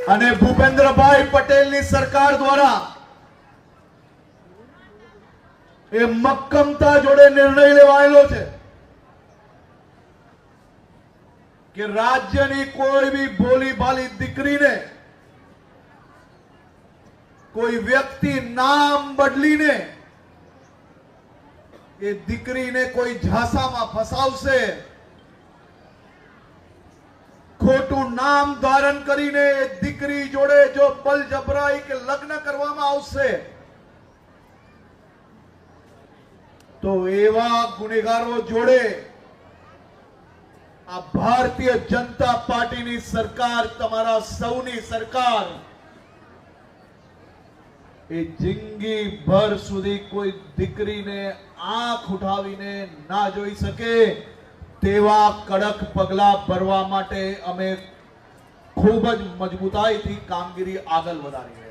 અને ભૂપેન્દ્રભાઈ પટેલની સરકાર દ્વારા એ મક્કમતા જોડે નિર્ણય લેવાયેલો છે કે રાજ્યની કોઈ બી ભોલી ભાલી દીકરીને કોઈ વ્યક્તિ નામ બદલીને એ દીકરીને કોઈ ઝાંસામાં ફસાવશે, ખોટું નામ ધારણ કરીને એ દીકરી જોડે જો બળજબરાઈ કે લગ્ન કરવામાં આવશે તો એવા ગુનેગારો જોડે આ ભારતીય જનતા પાર્ટીની સરકાર, તમારા સૌની સરકાર એ જિંદગી ભર સુધી કોઈ દીકરીને આંખ ઉઠાવીને ના જોઈ શકે તેવા કડક પગલા ભરવા માટે અમે ખૂબ જ મજબૂતાઈથી કામગીરી આગળ વધારી રહ્યા છીએ।